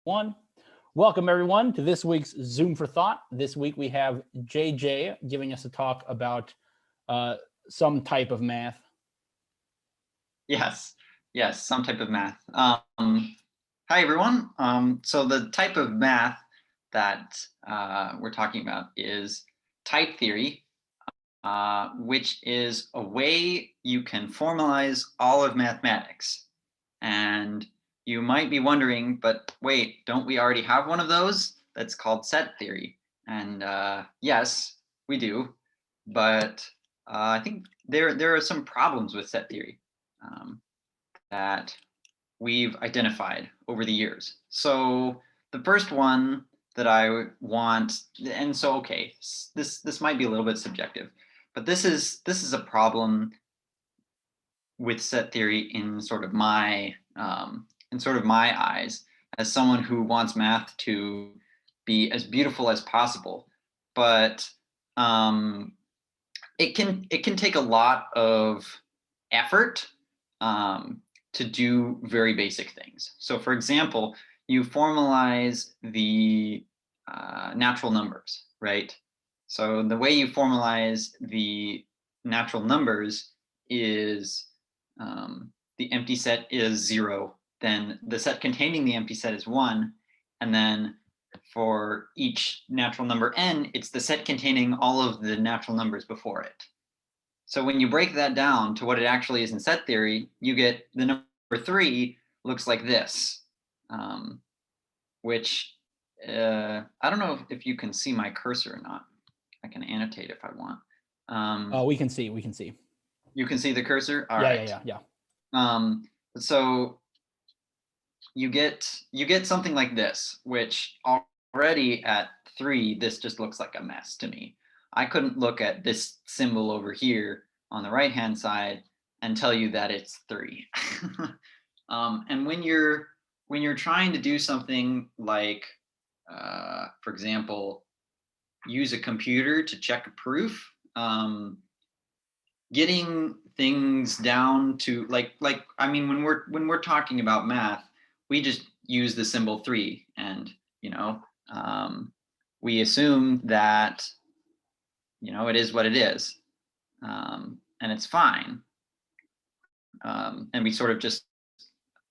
One. Welcome everyone to this week's Zoom for Thought. This week we have JJ giving us a talk about uh, some type of math. Yes, yes, some type of math. Hi, everyone. So the type of math that we're talking about is type theory, which is a way you can formalize all of mathematics. And you might be wondering, but wait, don't we already have one of those? That's called set theory. And yes, we do. But I think there are some problems with set theory. Um, that we've identified over the years. So the first one that I want, and so okay, this might be a little bit subjective, but this is a problem with set theory in sort of my eyes as someone who wants math to be as beautiful as possible, but um, it can take a lot of effort um, to do very basic things. So, for example, you formalize the natural numbers, right? So the way you formalize the natural numbers is the empty set is 0, then the set containing the empty set is 1, and then for each natural number n, it's the set containing all of the natural numbers before it. So when you break that down to what it actually is in set theory, you get the number 3 looks like this, which I don't know if you can see my cursor or not. I can annotate if I want. We can see. You can see the cursor? All yeah, right. yeah. So you get something like this, which already at 3, this just looks like a mess to me. I couldn't look at this symbol over here on the right hand side and tell you that it's 3. And when you're trying to do something like, for example, use a computer to check a proof, getting things down to like I mean, when we're talking about math, we just use the symbol 3, and we assume that it is what it is, and it's fine, and we sort of just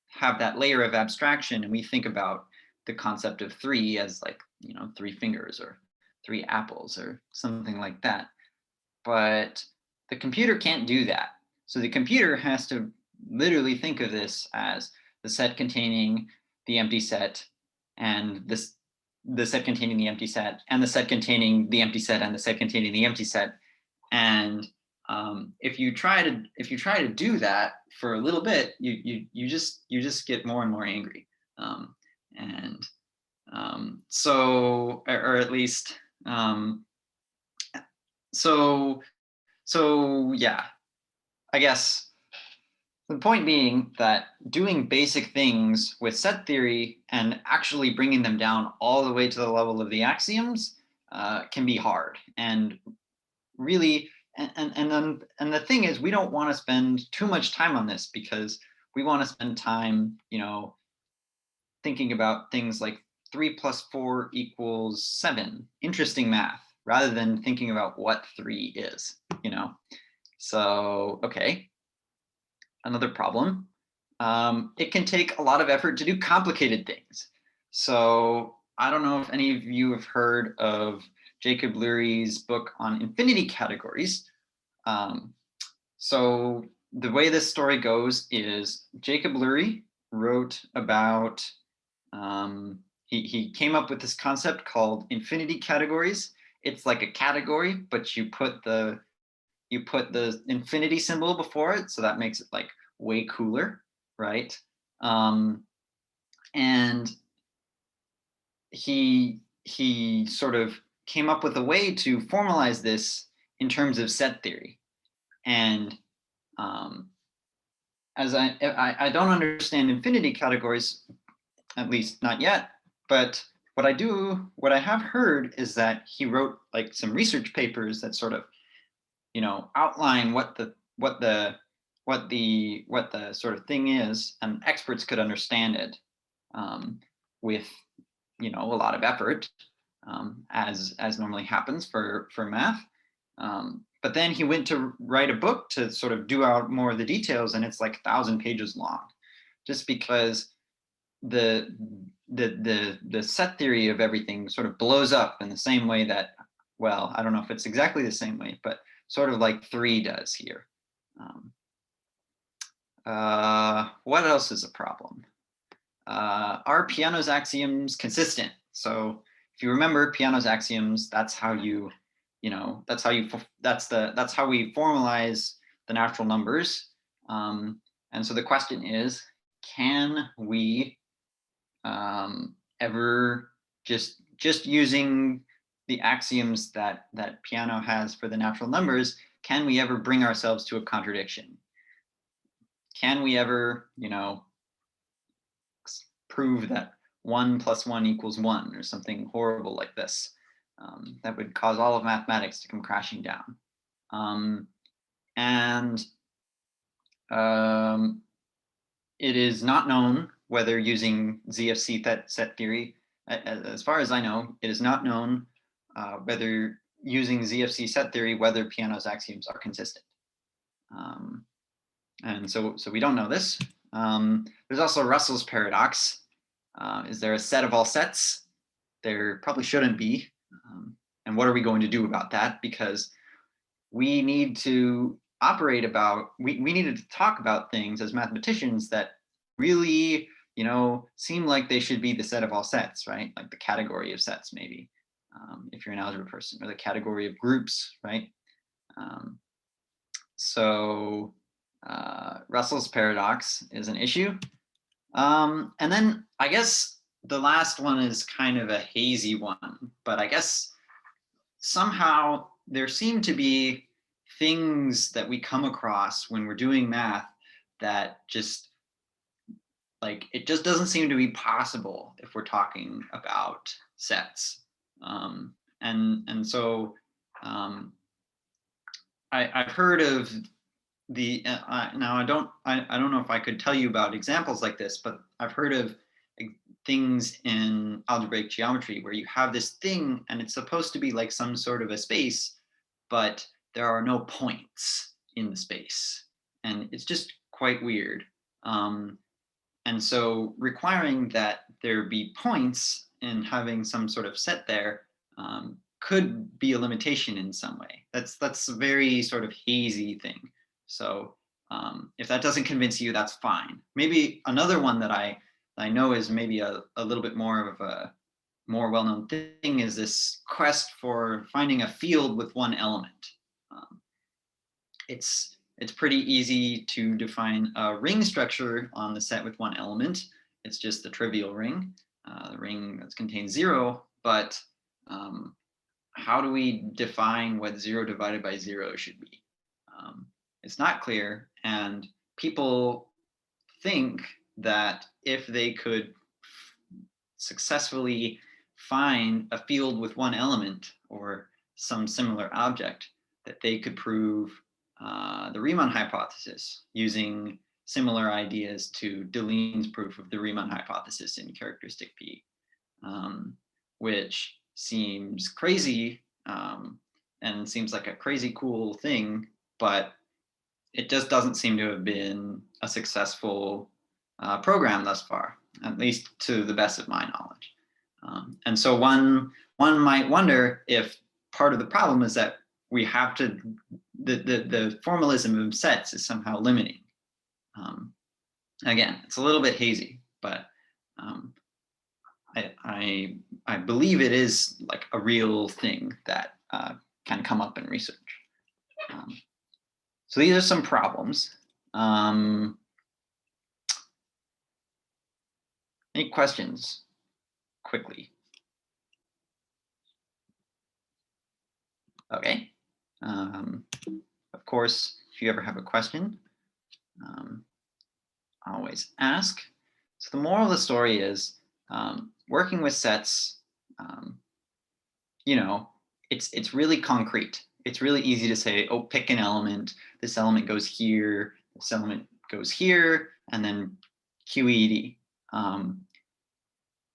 have that layer of abstraction, and we think about the concept of 3 as like 3 fingers or 3 apples or something like that. But the computer can't do that. So the computer has to literally think of this as the set containing the empty set, and the set containing the empty set, and the set containing the empty set, and the set containing the empty set. And if you try to do that for a little bit, you just get more and more angry, and so, or at least so yeah, I guess the point being that doing basic things with set theory and actually bringing them down all the way to the level of the axioms can be hard. And really, and the thing is, we don't want to spend too much time on this, because we want to spend time, thinking about things like 3 plus 4 equals 7, interesting math, rather than thinking about what 3 is, So, okay, another problem. It can take a lot of effort to do complicated things. So I don't know if any of you have heard of Jacob Lurie's book on infinity categories. So the way this story goes is Jacob Lurie wrote about, he came up with this concept called infinity categories. It's like a category, but you put the infinity symbol before it, so that makes it like way cooler, right? And he sort of came up with a way to formalize this in terms of set theory. And as I don't understand infinity categories, at least not yet, but what I have heard is that he wrote like some research papers that sort of outline what the sort of thing is, and experts could understand it. with, a lot of effort, as normally happens for math. But then he went to write a book to sort of do out more of the details, and it's like 1,000 pages long, just because the set theory of everything sort of blows up in the same way that, well, I don't know if it's exactly the same way, but sort of like 3 does here. What else is a problem? Are Peano's axioms consistent? So if you remember Peano's axioms, that's how we formalize the natural numbers. And so the question is, can we ever just using the axioms that Peano has for the natural numbers, can we ever bring ourselves to a contradiction? Can we ever, prove that 1 + 1 = 1 or something horrible like this? That would cause all of mathematics to come crashing down. It is not known whether using ZFC set theory, as far as I know, it is not known whether using ZFC set theory, whether Peano's axioms are consistent. And so we don't know this. There's also Russell's paradox. Is there a set of all sets? There probably shouldn't be. And what are we going to do about that? Because we need to we needed to talk about things as mathematicians that really, seem like they should be the set of all sets, right? Like the category of sets, maybe, if you're an algebra person, or the category of groups, right? So Russell's paradox is an issue. And then I guess the last one is kind of a hazy one, but I guess somehow there seem to be things that we come across when we're doing math that just, like, it just doesn't seem to be possible if we're talking about sets. And so I've heard of the now I don't know if I could tell you about examples like this, but I've heard of things in algebraic geometry where you have this thing and it's supposed to be like some sort of a space, but there are no points in the space, and it's just quite weird. And so requiring that there be points and having some sort of set there could be a limitation in some way. That's a very sort of hazy thing. So if that doesn't convince you, that's fine. Maybe another one that I know is maybe a little bit more of a more well-known thing is this quest for finding a field with one element. It's pretty easy to define a ring structure on the set with one element. It's just the trivial ring, the ring that contains 0, but how do we define what 0 divided by 0 should be? It's not clear, and people think that if they could successfully find a field with one element or some similar object, that they could prove the Riemann hypothesis using similar ideas to Deligne's proof of the Riemann hypothesis in characteristic P, which seems crazy and seems like a crazy cool thing, but it just doesn't seem to have been a successful program thus far, at least to the best of my knowledge. And so one might wonder if part of the problem is that we have to, the formalism of sets is somehow limiting. Again, it's a little bit hazy, but I believe it is like a real thing that can come up in research. So these are some problems. Any questions quickly? Okay. Of course, if you ever have a question, always ask. So the moral of the story is working with sets, it's really concrete. It's really easy to say, oh, pick an element. This element goes here. This element goes here, and then QED.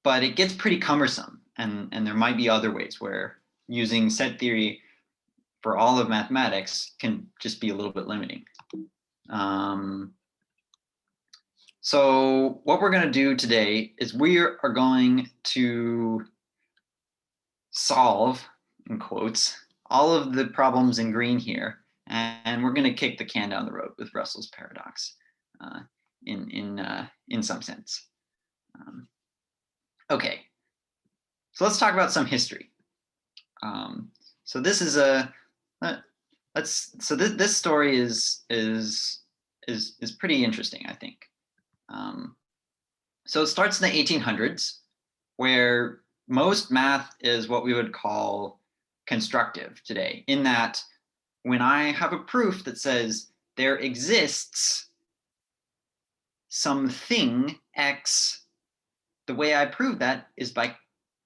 but it gets pretty cumbersome, and there might be other ways where using set theory for all of mathematics can just be a little bit limiting. So what we're going to do today is we are going to solve, in quotes, all of the problems in green here, and we're going to kick the can down the road with Russell's paradox in some sense. Okay, so let's talk about some history. So this is this story is pretty interesting, I think. So it starts in the 1800s, where most math is what we would call constructive today, in that when I have a proof that says there exists something X, the way I prove that is by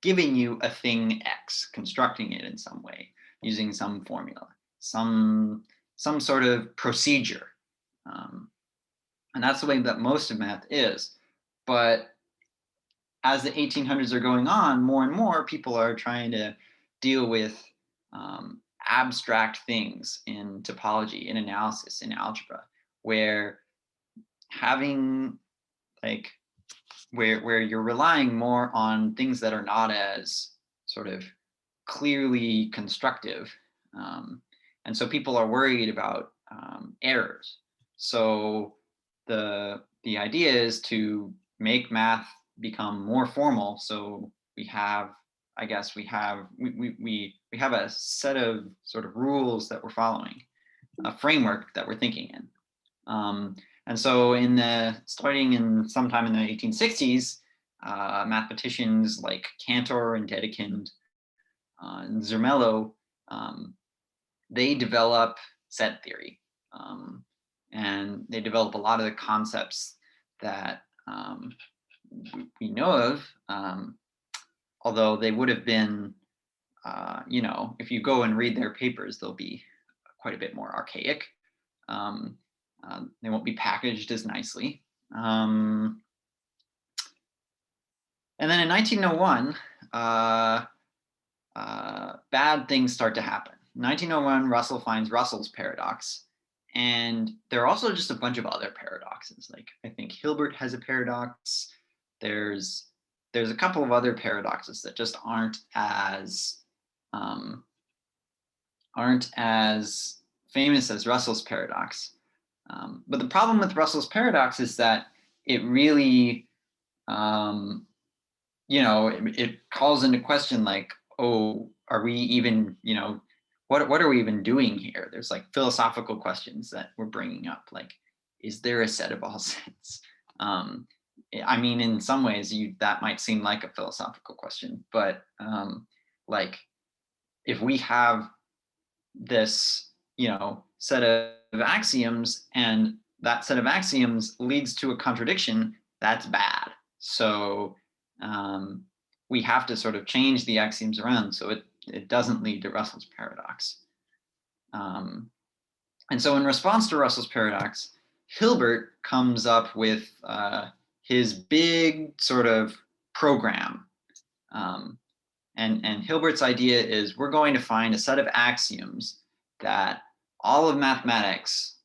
giving you a thing X, constructing it in some way, using some formula, some sort of procedure. And that's the way that most of math is. But as the 1800s are going on, more and more people are trying to deal with abstract things in topology, in analysis, in algebra, where having like where you're relying more on things that are not as sort of clearly constructive. And so people are worried about errors. So the idea is to make math become more formal. So we have, I guess we have a set of sort of rules that we're following, a framework that we're thinking in. And so starting in sometime in the 1860s, mathematicians like Cantor and Dedekind and Zermelo, they develop set theory. And they develop a lot of the concepts that we know of, although they would have been, if you go and read their papers, they'll be quite a bit more archaic. They won't be packaged as nicely. And then in 1901, bad things start to happen. In 1901, Russell finds Russell's paradox. And there are also just a bunch of other paradoxes. Like I think Hilbert has a paradox. There's a couple of other paradoxes that just aren't as famous as Russell's paradox. But the problem with Russell's paradox is that it really, it calls into question like, oh, are we even, what are we even doing here? There's like philosophical questions that we're bringing up, like, is there a set of all sets? I mean, in some ways, that might seem like a philosophical question, but like, if we have this, set of axioms, and that set of axioms leads to a contradiction, that's bad. So we have to sort of change the axioms around so it doesn't lead to Russell's paradox. And so in response to Russell's paradox, Hilbert comes up with his big sort of program. And Hilbert's idea is we're going to find a set of axioms that all of mathematics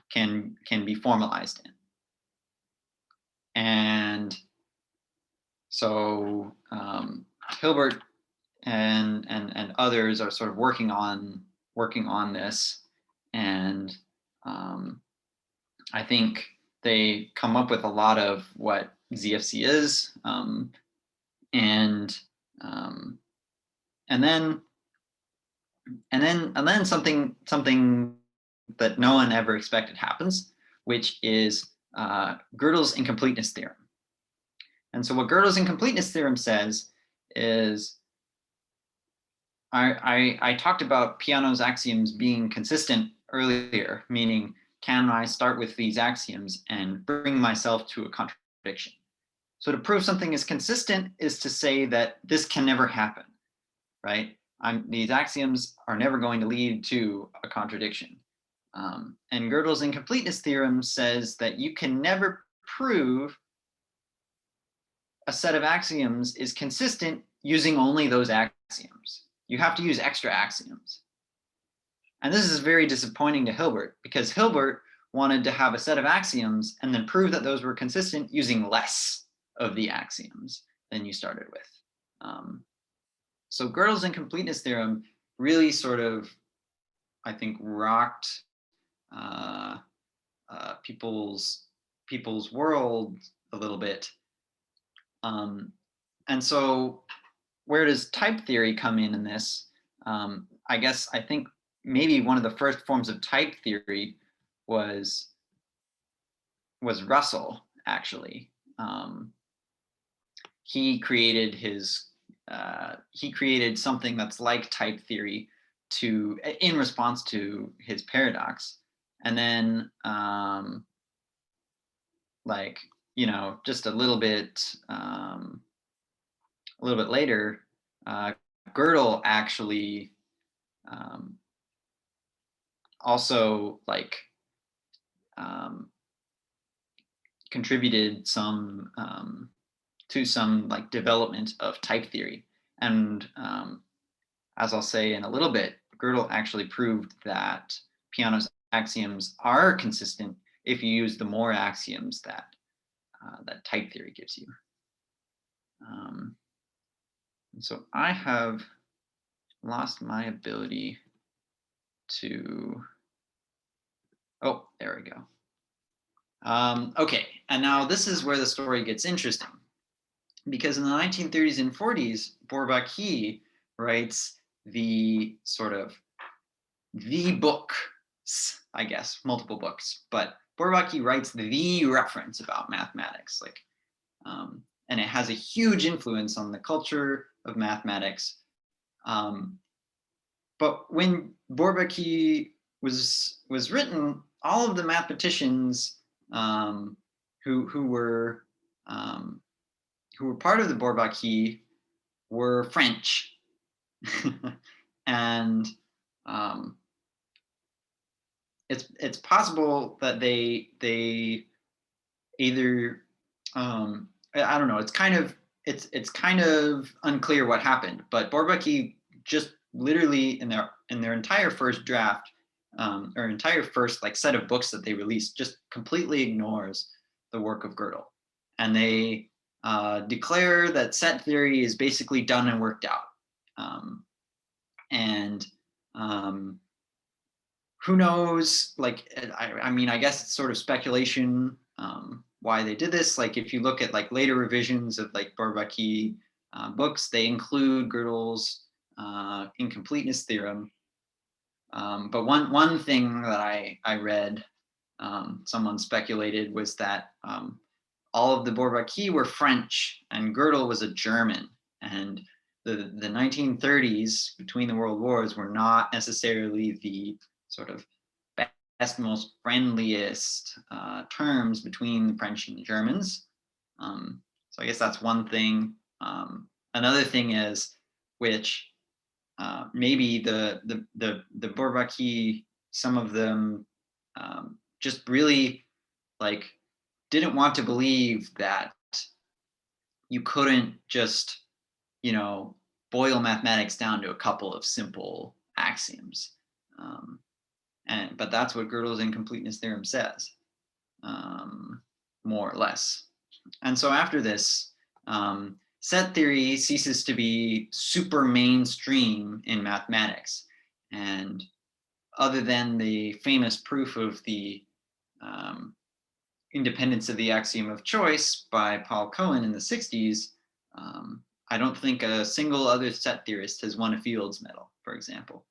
can be formalized in. And so Hilbert and others are sort of working on this, and I think they come up with a lot of what ZFC is, and then something that no one ever expected happens, which is Gödel's incompleteness theorem. And so what Gödel's incompleteness theorem says is, I talked about Peano's axioms being consistent earlier, meaning can I start with these axioms and bring myself to a contradiction? So to prove something is consistent is to say that this can never happen, right? These axioms are never going to lead to a contradiction. And Gödel's incompleteness theorem says that you can never prove a set of axioms is consistent using only those axioms. You have to use extra axioms. And this is very disappointing to Hilbert, because Hilbert wanted to have a set of axioms and then prove that those were consistent using less of the axioms than you started with. So Gödel's incompleteness theorem really sort of, I think, rocked people's world a little bit. And so where does type theory come in this? I think maybe one of the first forms of type theory was Russell, actually. He created something that's like type theory in response to his paradox. And then just a little bit later, Gödel actually also contributed some to some development of type theory. And as I'll say in a little bit, Gödel actually proved that Peano's axioms are consistent if you use the more axioms that type theory gives you. And so I have lost my ability to, oh, there we go. Okay, and now this is where the story gets interesting, because in the 1930s and 40s, Bourbaki writes the books, I guess, multiple books, but Bourbaki writes the reference about mathematics, and it has a huge influence on the culture of mathematics. But when Bourbaki was written, all of the mathematicians who were part of the Bourbaki were French, and it's possible that they either I don't know. It's kind of unclear what happened, but Bourbaki just literally in their entire first draft or entire first set of books that they released just completely ignores the work of Gödel, and they declare that set theory is basically done and worked out. Who knows? I guess it's sort of speculation why they did this. If you look at later revisions of Bourbaki books, they include Gödel's incompleteness theorem. But one thing that I read, someone speculated, was that all of the Bourbaki were French and Gödel was a German, and the 1930s between the world wars were not necessarily the sort of best, most friendliest terms between the French and the Germans. So I guess that's one thing. Another thing is, which maybe the Bourbaki, some of them just really didn't want to believe that you couldn't just boil mathematics down to a couple of simple axioms. But that's what Gödel's incompleteness theorem says, more or less. And so after this, set theory ceases to be super mainstream in mathematics. And other than the famous proof of the independence of the axiom of choice by Paul Cohen in the 60s, I don't think a single other set theorist has won a Fields Medal, for example.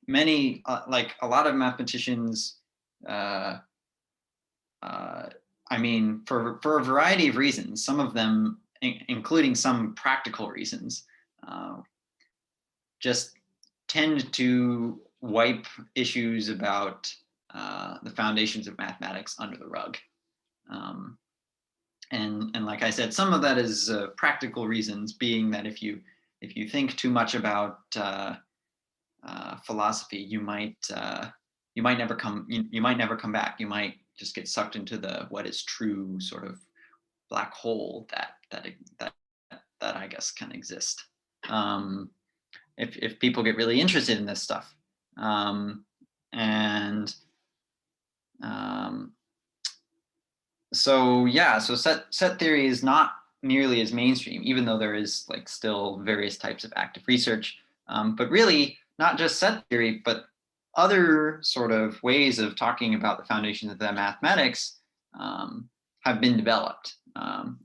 Many, a lot of mathematicians, for a variety of reasons, some of them, including some practical reasons, just tend to wipe issues about the foundations of mathematics under the rug. And like I said, some of that is practical reasons, being that if you think too much about philosophy, you might never come back. You might just get sucked into the what is true sort of black hole that I guess can exist. If people get really interested in this stuff. So yeah, so set theory is not nearly as mainstream, even though there is like still various types of active research. But really, not just set theory, but other sort of ways of talking about the foundations of the mathematics have been developed,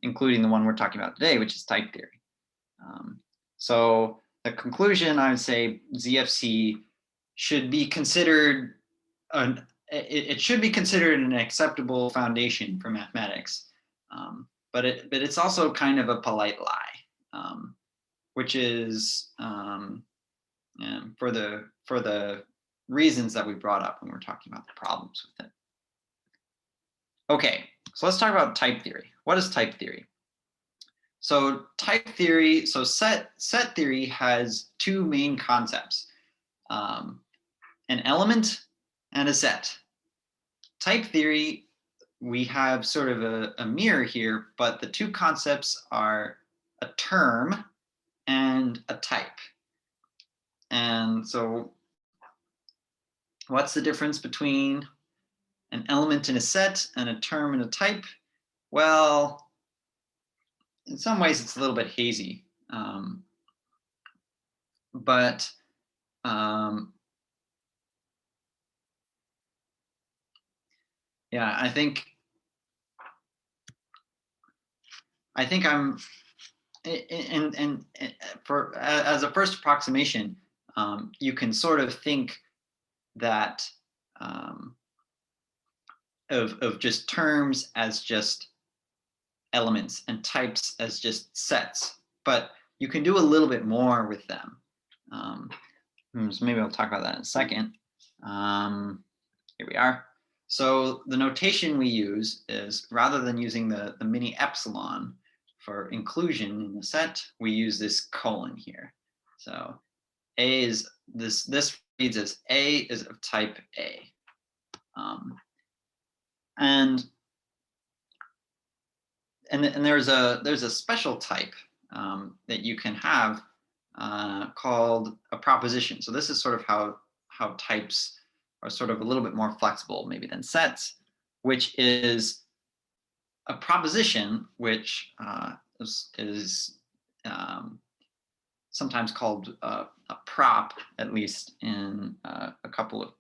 including the one we're talking about today, which is type theory. So the conclusion, I would say, ZFC should be considered it should be considered an acceptable foundation for mathematics, but it's also kind of a polite lie, which is for the reasons that we brought up when we're talking about the problems with it. Okay, so let's talk about type theory. What is type theory? So type theory, so set theory has two main concepts, an element and a set. Type theory, we have sort of a mirror here, but the two concepts are a term and a type. And so what's the difference between an element and a set and a term and a type? Well, in some ways it's a little bit hazy, but yeah, I think I'm, and for as a first approximation, you can sort of think that of just terms as just elements and types as just sets, but you can do a little bit more with them. So maybe I'll talk about that in a second. Here we are. So the notation we use is, rather than using the mini epsilon for inclusion in the set, we use this colon here. So A is this reads as A is of type A. And there's a special type that you can have called a proposition. So this is sort of how types are sort of a little bit more flexible maybe than sets, which is a proposition, which is sometimes called a prop, at least in a couple of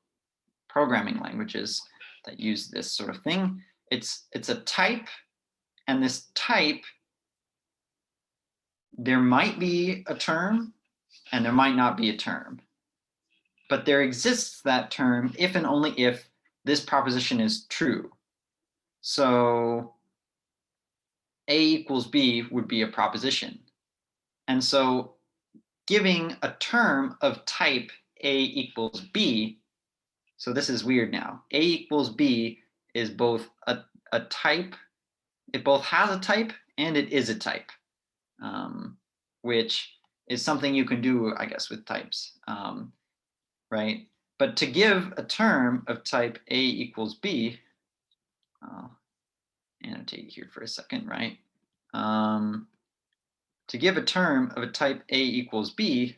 programming languages that use this sort of thing. It's a type, and this type, there might be a term and there might not be a term, but there exists that term if and only if this proposition is true. So A equals B would be a proposition. And so giving a term of type A equals B, so this is weird now. A equals B is both a type, it both has a type and it is a type, which is something you can do, I guess, with types, right? But to give a term of type A equals B, I'll annotate here for a second, right? To give a term of a type A equals B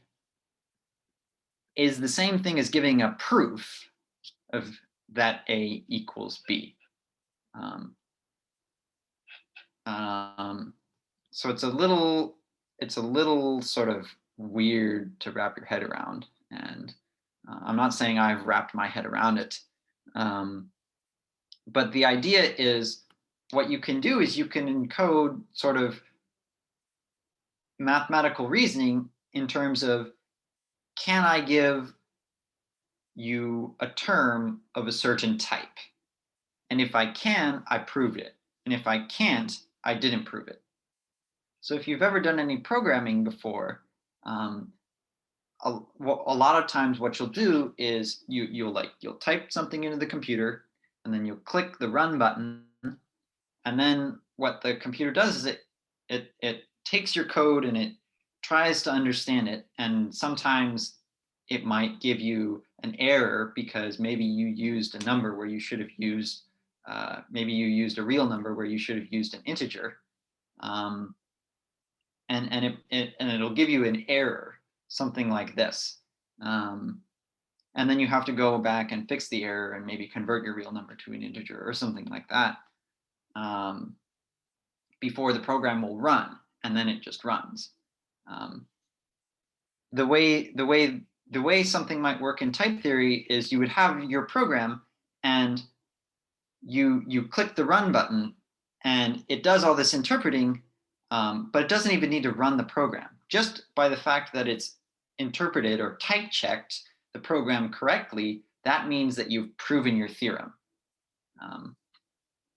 is the same thing as giving a proof of that A equals B. So it's a little sort of weird to wrap your head around, and I'm not saying I've wrapped my head around it, but the idea is, what you can do is you can encode sort of mathematical reasoning in terms of, can I give you a term of a certain type? And if I can, I proved it. And if I can't, I didn't prove it. So if you've ever done any programming before, a lot of times what you'll do is you'll type something into the computer, and then you'll click the run button, and then what the computer does is it takes your code and it tries to understand it, and sometimes it might give you an error because maybe you used a number where you should have used maybe you used a real number where you should have used an integer, and it'll give you an error, something like this. And then you have to go back and fix the error and maybe convert your real number to an integer or something like that, before the program will run, and then it just runs. The way something might work in type theory is you would have your program and you click the run button and it does all this interpreting, but it doesn't even need to run the program. Just by the fact that it's interpreted or type checked the program correctly, that means that you've proven your theorem,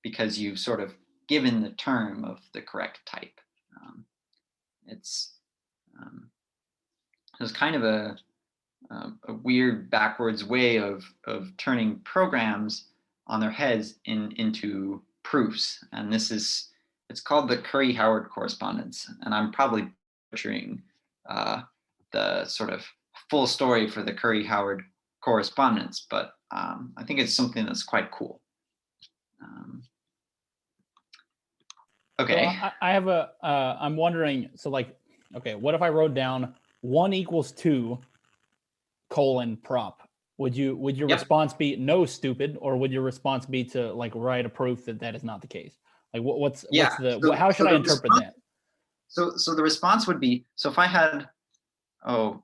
because you've sort of given the term of the correct type. It's kind of a weird backwards way of turning programs on their heads into proofs. And it's called the Curry-Howard correspondence. And I'm probably butchering the sort of full story for the Curry-Howard correspondence, but I think it's something that's quite cool. Okay. So I have I'm wondering, so like, okay, what if I wrote down 1 = 2 : prop? Would your Yep. response be no, stupid, or would your response be to like write a proof that that is not the case? Like how should I interpret that? So the response would be, so if I had,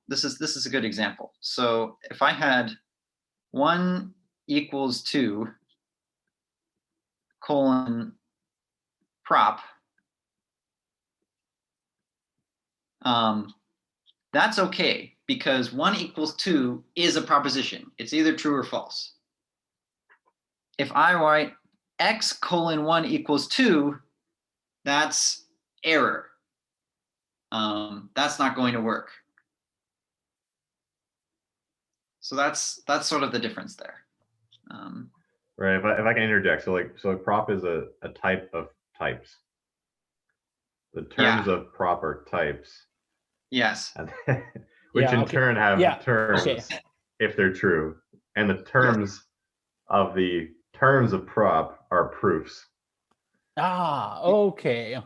this is a good example. So if I had 1 = 2 : prop, that's okay, because 1 = 2 is a proposition. It's either true or false. If I write x : 1 = 2, that's error. That's not going to work. So that's sort of the difference there. Right. If I can interject, so a prop is a type of types. The terms of prop are types. Yes. And which in turn have terms if they're true, and the terms of the terms of prop are proofs. Okay.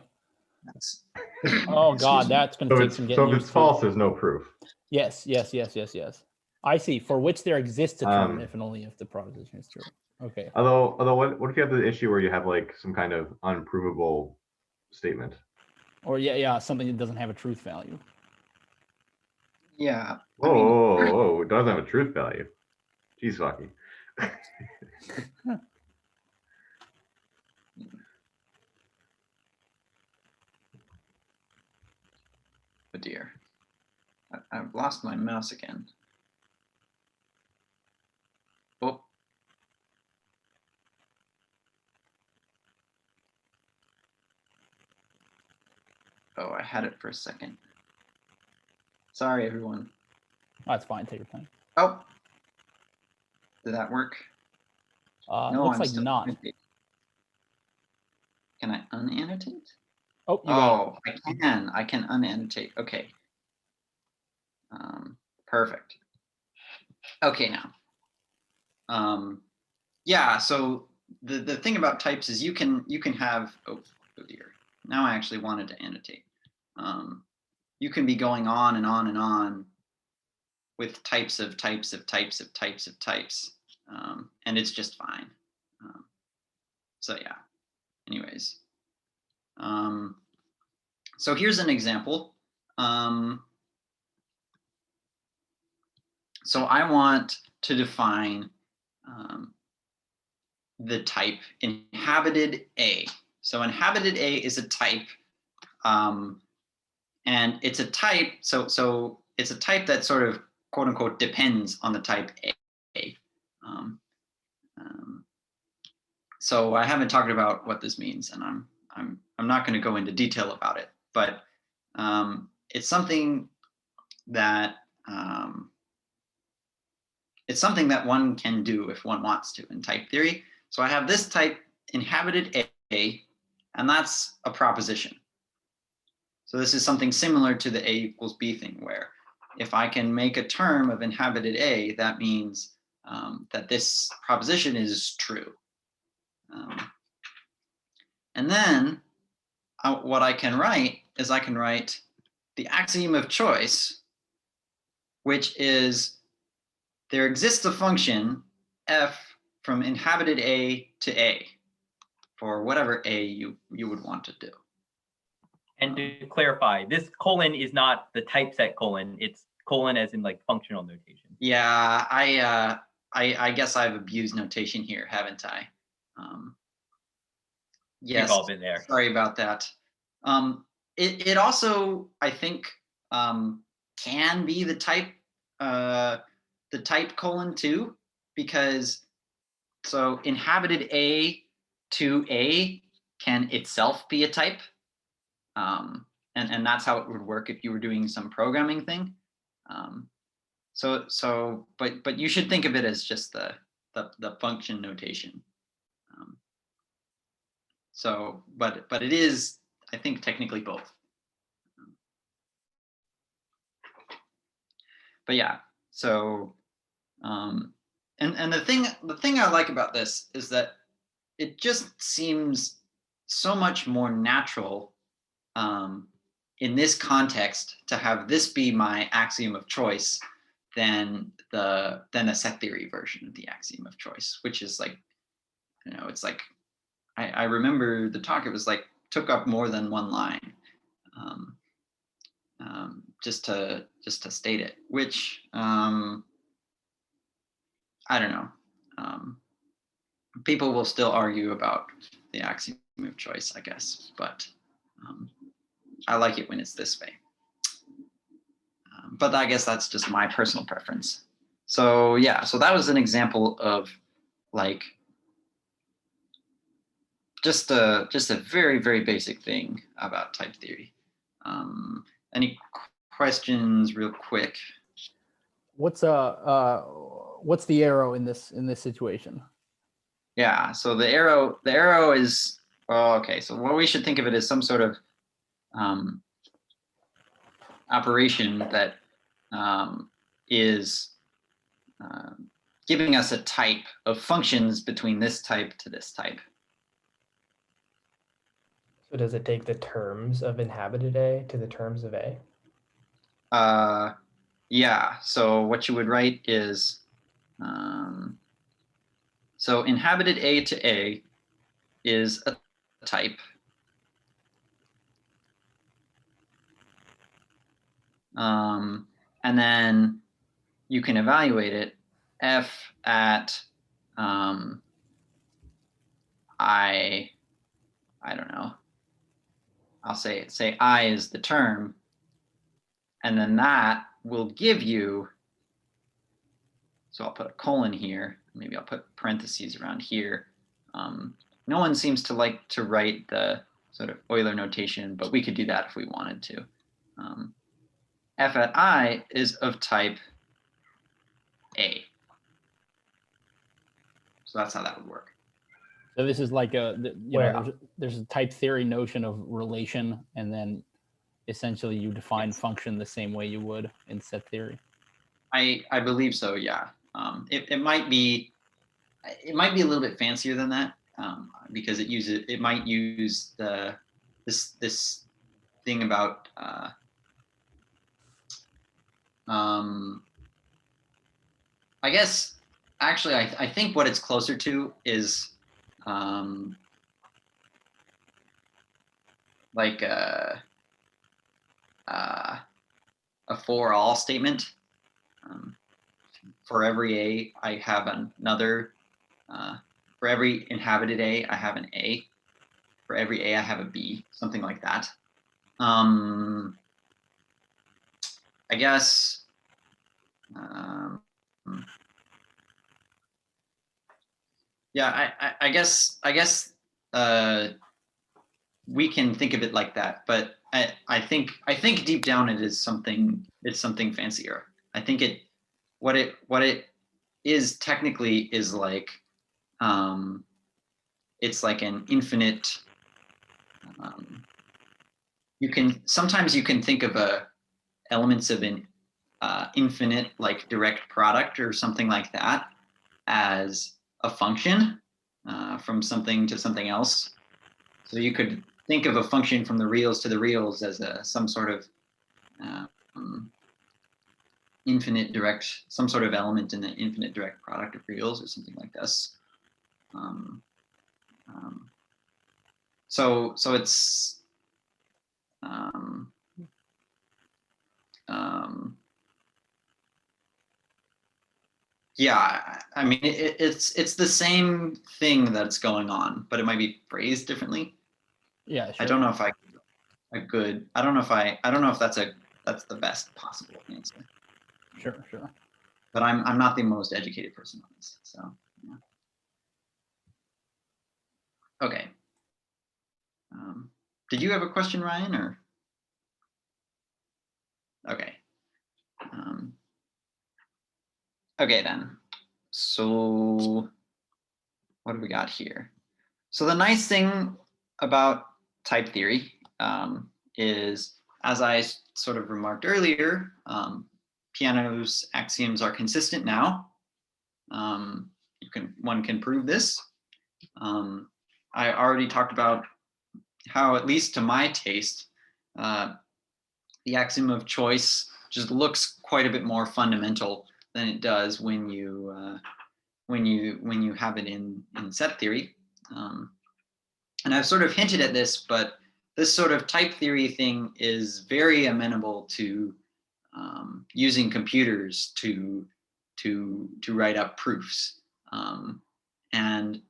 Oh God, that's going to take some getting used to. So if it's false, there's no proof. Yes. I see. For which there exists a term if and only if the proposition is true. Okay. Although what if you have the issue where you have like some kind of unprovable statement? Or something that doesn't have a truth value. Yeah. It doesn't have a truth value. Jeez, Lucky. Oh dear. I've lost my mouse again. I had it for a second. Sorry, everyone. That's fine. Take your time. Oh, did that work? No, looks like not. Can I unannotate? Oh, I can unannotate. Okay. Perfect. Okay, now. So the thing about types is you can have, oh dear. Now I actually wanted to annotate. You can be going on and on and on with types of types of types of types of types, and it's just fine. So yeah, anyways. So here's an example. So I want to define the type inhabited A. So inhabited A is a type, and it's a type. So it's a type that sort of quote unquote depends on the type A. So I haven't talked about what this means, and I'm not going to go into detail about it, but it's something that one can do if one wants to in type theory. So I have this type inhabited A, and that's a proposition. So this is something similar to the A = B thing, where if I can make a term of inhabited A, that means that this proposition is true. And then what I can write is I can write the axiom of choice, which is there exists a function f from inhabited A to A for whatever A you would want to do. And to clarify, this colon is not the typeset colon, it's colon as in like functional notation. Yeah, I guess I've abused notation here, haven't I? Yes, we've all been there. Sorry about that. It also, I think, can be the type colon too, because so inhabited A to A can itself be a type, and that's how it would work if you were doing some programming thing. But you should think of it as just the function notation. But it is, I think, technically both. But yeah, so and the thing I like about this is that it just seems so much more natural in this context to have this be my axiom of choice than a set theory version of the axiom of choice, which is like, you know, it's like I remember the talk, it was like took up more than one line just to state it, which I don't know. People will still argue about the axiom of choice, I guess, but I like it when it's this way. But I guess that's just my personal preference. So yeah, so that was an example of like just a very, very basic thing about type theory. Any questions real quick? What's the arrow in this situation? Yeah, so the arrow is, oh, okay, so what we should think of it as some sort of operation that is giving us a type of functions between this type to this type. So does it take the terms of inhabited A to the terms of A? Yeah, so what you would write is, so inhabited A to A is a type. And then you can evaluate it f at I don't know. I'll say I is the term, and then that will give you, so I'll put a colon here, maybe I'll put parentheses around here. No one seems to like to write the sort of Euler notation, but we could do that if we wanted to. F at I is of type A. So that's how that would work. So this is like there's a type theory notion of relation, and then essentially you define function the same way you would in set theory. I believe so, yeah. It might be a little bit fancier than that, because it might use this thing about I guess actually I think what it's closer to is like a for all statement. For every A, I have another. For every inhabited A, I have an A. For every A, I have a B, something like that. I guess. Yeah, I guess we can think of it like that, but I think deep down it's something fancier. I think what it is technically is like it's like an infinite. Sometimes you can think of elements of an infinite like direct product or something like that as a function, from something to something else. So you could think of a function from the reals to the reals as some sort of infinite direct, some sort of element in the infinite direct product of reals or something like this. So it's yeah, I mean it's the same thing that's going on, but it might be phrased differently. Yeah, sure. I don't know if I don't know if that's the best possible answer. Sure. But I'm not the most educated person on this, so yeah. Okay. Did you have a question, Ryan, or? Okay. Okay then. So what do we got here? So the nice thing about type theory is, as I sort of remarked earlier, Peano's axioms are consistent now. One can prove this. I already talked about how, at least to my taste, the axiom of choice just looks quite a bit more fundamental than it does when you have it in set theory. And I've sort of hinted at this, but this sort of type theory thing is very amenable to using computers to write up proofs. And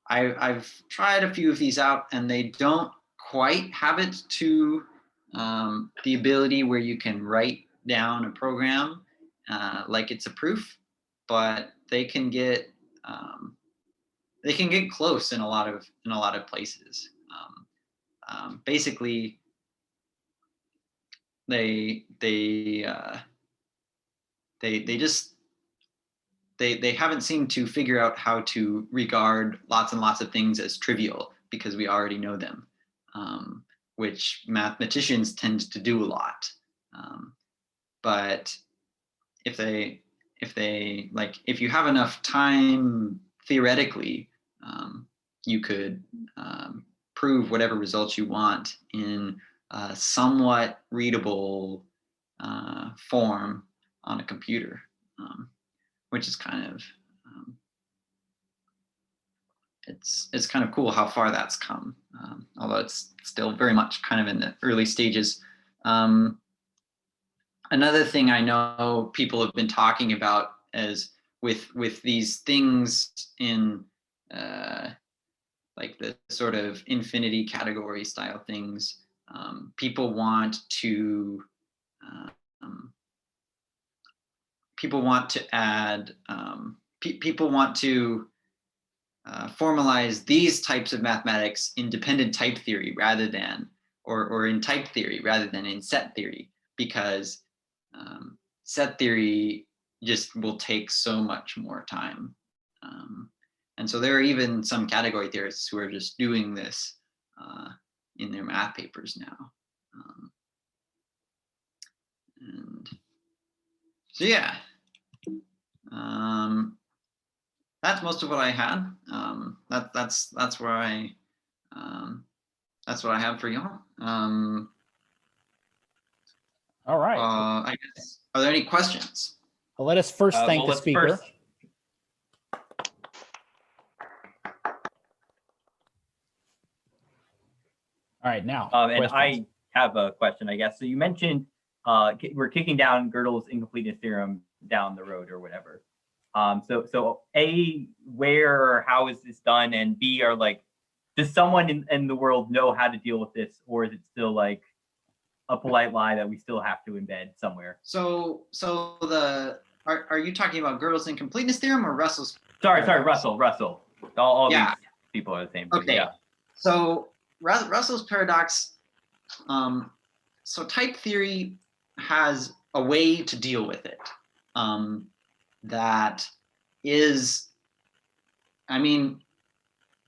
I've tried a few of these out, and they don't quite have it to the ability where you can write down a program like it's a proof, but they can get close in a lot of places. Basically, they haven't seemed to figure out how to regard lots and lots of things as trivial because we already know them, which mathematicians tend to do a lot. But if you have enough time theoretically, you could prove whatever results you want in a somewhat readable form on a computer, which is kind of it's kind of cool how far that's come, although it's still very much kind of in the early stages. Another thing I know people have been talking about is with these things in like the sort of infinity category style things, people want to add, people want to formalize these types of mathematics in dependent type theory rather than, or in type theory rather than in set theory, because set theory just will take so much more time. And so there are even some category theorists who are just doing this in their math papers now. And so yeah, that's most of what I had. That's where that's what I have for y'all. All right. I guess, are there any questions? Well, let us first thank the speaker. All right, now. And I have a question, I guess. So you mentioned we're kicking down Gödel's incompleteness theorem down the road or whatever. So A, where or how is this done? And B, are like, does someone in the world know how to deal with this, or is it still like a polite lie that we still have to embed somewhere? So are you talking about Gödel's incompleteness theorem or Russell's? Sorry, Russell. All yeah. These people are the same. Okay. Yeah. So Russell's paradox. So type theory has a way to deal with it. That is, I mean,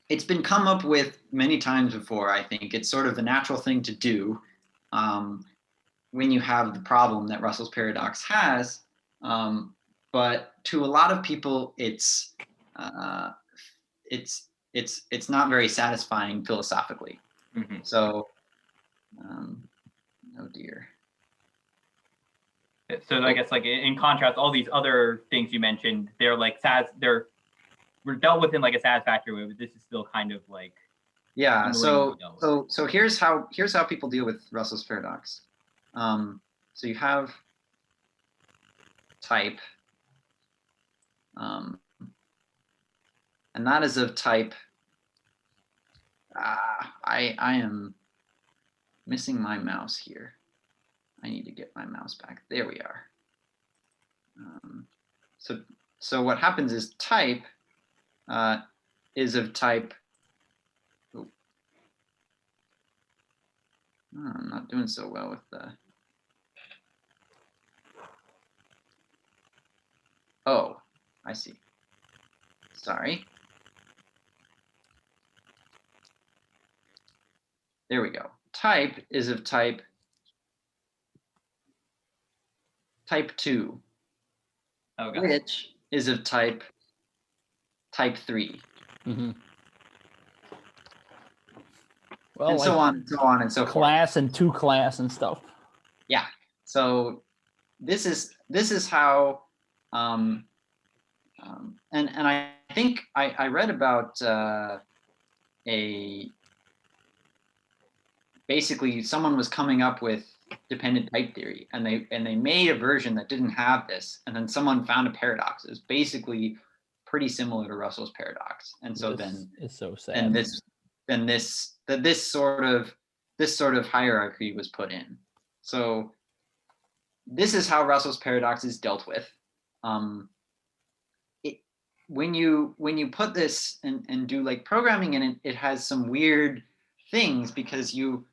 it's been come up with many times before. I think it's sort of the natural thing to do when you have the problem that Russell's paradox has. But to a lot of people, it's it's not very satisfying philosophically. Mm-hmm. So, oh dear. So I guess like in contrast, all these other things you mentioned, they're like we're dealt with in like a satisfactory way, but this is still kind of like yeah. So here's how people deal with Russell's paradox. So you have type, and that is of type. I am missing my mouse here. I need to get my mouse back. There we are. So what happens is type is of type. Oh, I'm not doing so well with the. Oh, I see. Sorry. There we go. Type is of type 2, okay. which is of type 3. Mm-hmm. Well, and like so on and so on and so forth. Class and 2 class and stuff. Yeah. So this is how, and I think I read about basically someone was coming up with dependent type theory, and they made a version that didn't have this, and then someone found a paradox. It was basically pretty similar to Russell's paradox, and so This is so sad. And this sort of hierarchy was put in. So this is how Russell's paradox is dealt with. When you put this and do like programming in it, it has some weird things because you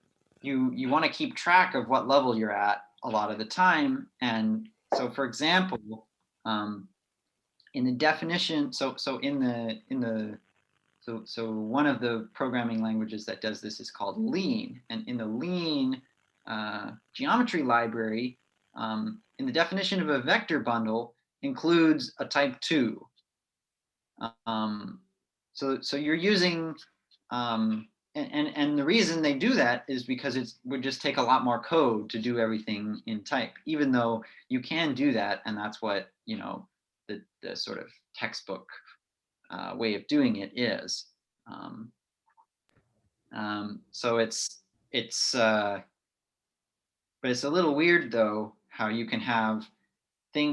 want to keep track of what level you're at a lot of the time. And so, for example, in the definition, so one of the programming languages that does this is called Lean, and in the Lean geometry library, in the definition of a vector bundle includes a type 2. So you're using, and the reason they do that is because it would just take a lot more code to do everything in type, even though you can do that, and that's what the sort of textbook way of doing it is. So but it's a little weird though how you can have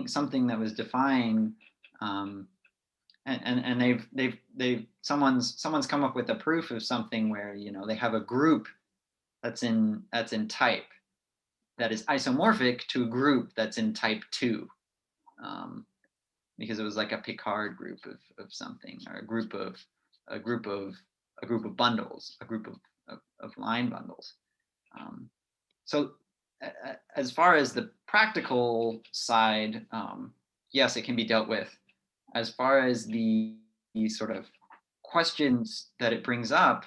something that was defined, and someone's come up with a proof of something where they have a group that's in type that is isomorphic to a group that's in type 2, because it was like a Picard group of something, or a group of bundles, a group of line bundles. So as far as the practical side, yes, it can be dealt with. As far as the sort of questions that it brings up,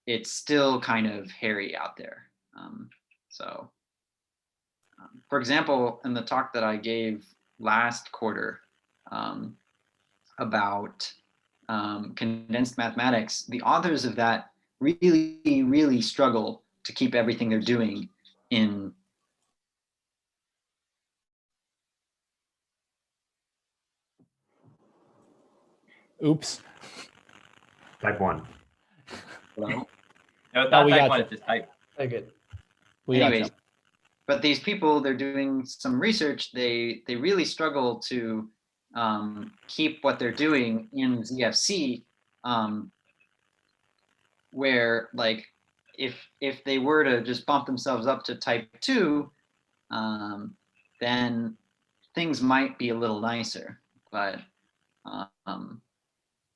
it's still kind of hairy out there. For example, in the talk that I gave last quarter about condensed mathematics, the authors of that really struggle to keep everything they're doing in. Oops. Type 1. Hello? No, it's not we type got 1, you. it's just type. Very good. Anyways, but these people, they're doing some research. They really struggle to keep what they're doing in ZFC, where like if they were to just bump themselves up to type 2, then things might be a little nicer. But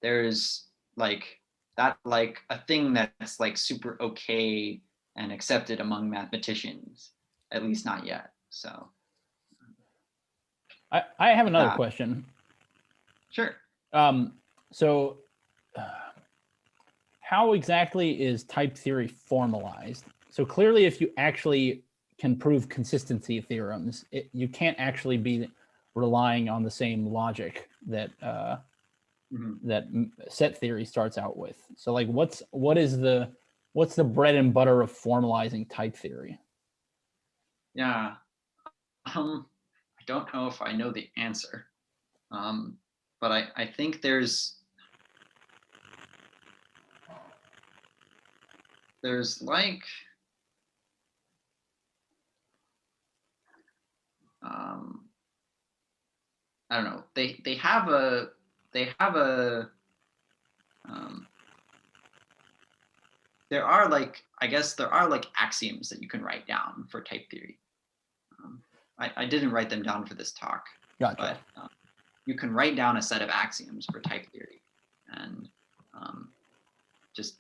there's like a thing that's like super okay and accepted among mathematicians, at least not yet. So I have another question. Sure. So how exactly is type theory formalized? So clearly, if you actually can prove consistency theorems, you can't actually be relying on the same logic that that set theory starts out with. So like, what's the bread and butter of formalizing type theory? Yeah, I don't know if I know the answer, but I think there's like I don't know. They have a there are like, I guess there are like axioms that you can write down for type theory. I didn't write them down for this talk, Gotcha. but you can write down a set of axioms for type theory and just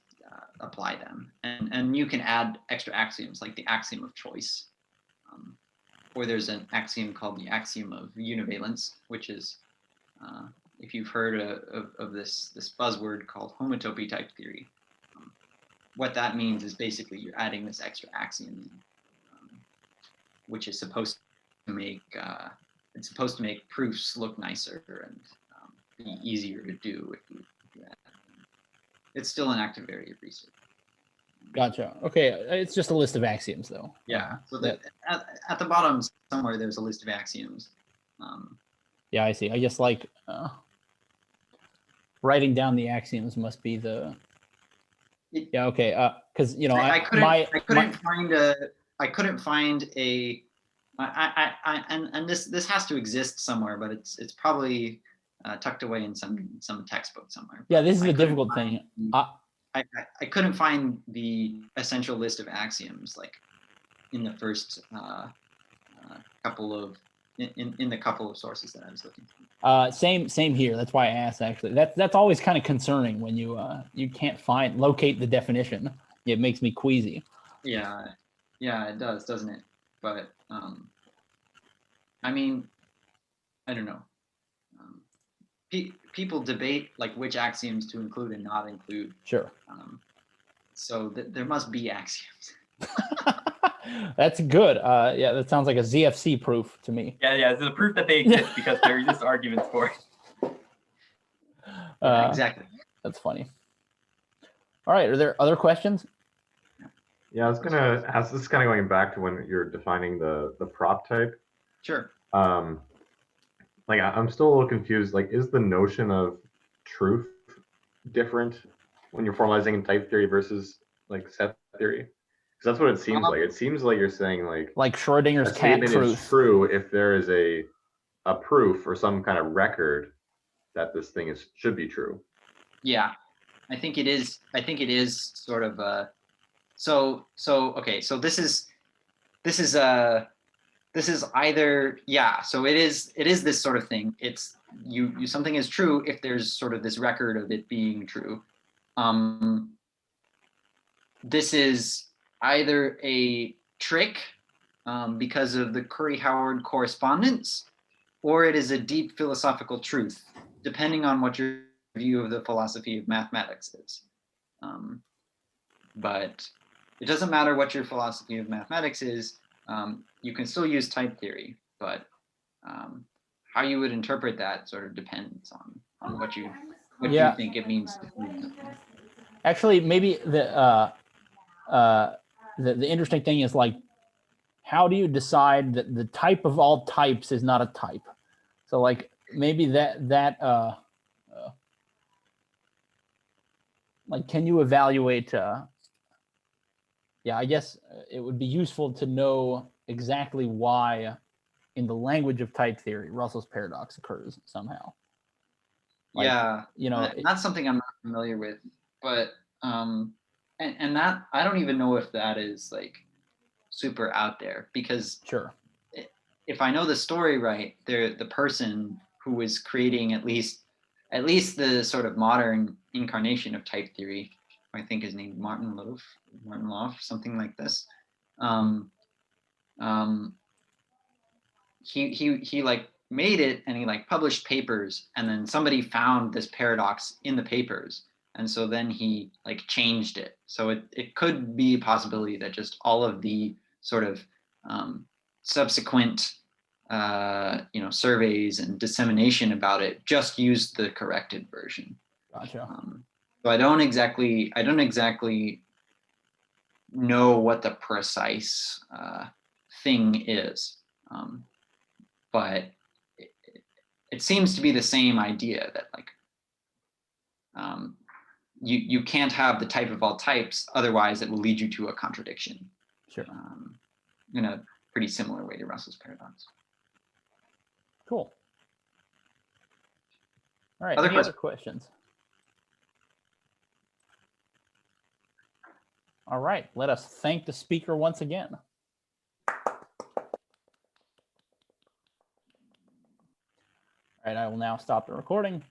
apply them. And you can add extra axioms like the axiom of choice. Or there's an axiom called the axiom of univalence, which is, if you've heard of this buzzword called homotopy type theory, what that means is basically you're adding this extra axiom, which is supposed to make proofs look nicer and be easier to do if you add them. It's still an active area of research. Gotcha. Okay, it's just a list of axioms, though. Yeah. So at the bottom somewhere there's a list of axioms. Yeah, I see. I guess like writing down the axioms must be the. Yeah. Okay. Because I couldn't find a. And this has to exist somewhere, but it's probably tucked away in some textbook somewhere. Yeah, this is the difficult thing. I couldn't find the essential list of axioms like in the first couple of sources that I was looking for. Same here. That's why I asked. Actually, that's always kind of concerning when you can't locate the definition. It makes me queasy. Yeah, it does, doesn't it? But I mean, I don't know. People debate like which axioms to include and not include. Sure. So there must be axioms. That's good. Yeah, that sounds like a ZFC proof to me. Yeah. It's a proof that they exist because there exist arguments for it. Exactly. That's funny. All right. Are there other questions? Yeah, I was gonna ask. This is kind of going back to when you're defining the prop type. Sure. Like I'm still a little confused. Like, is the notion of truth different when you're formalizing in type theory versus like set theory? Because that's what it seems like. It seems like you're saying like Schrodinger's a cat statement truth. is true if there is a proof or some kind of record that this thing should be true. Yeah, I think it is. I think it is sort of a. So okay. So this is either, yeah, so it is this sort of thing. It's you something is true if there's sort of this record of it being true. This is either a trick because of the Curry-Howard correspondence, or it is a deep philosophical truth, depending on what your view of the philosophy of mathematics is. But it doesn't matter what your philosophy of mathematics is. You can still use type theory, but how you would interpret that sort of depends on what you think it means. Actually, maybe the interesting thing is like, how do you decide that the type of all types is not a type? So like maybe that like, can you evaluate? Yeah, I guess it would be useful to know exactly why, in the language of type theory, Russell's paradox occurs somehow. Like, yeah, that's something I'm not familiar with, but and that I don't even know if that is like super out there, because sure, if I know the story right, the person who was creating at least the sort of modern incarnation of type theory, I think is named Martin Löf, something like this. He like made it, and he like published papers, and then somebody found this paradox in the papers, and so then he like changed it. So it could be a possibility that just all of the sort of subsequent surveys and dissemination about it just used the corrected version. Gotcha. So I don't exactly know what the precise thing is, but it seems to be the same idea that like you can't have the type of all types, otherwise it will lead you to a contradiction. Sure. In a pretty similar way to Russell's paradox. Cool. All right. Other Any other questions? All right. Let us thank the speaker once again. All right. I will now stop the recording.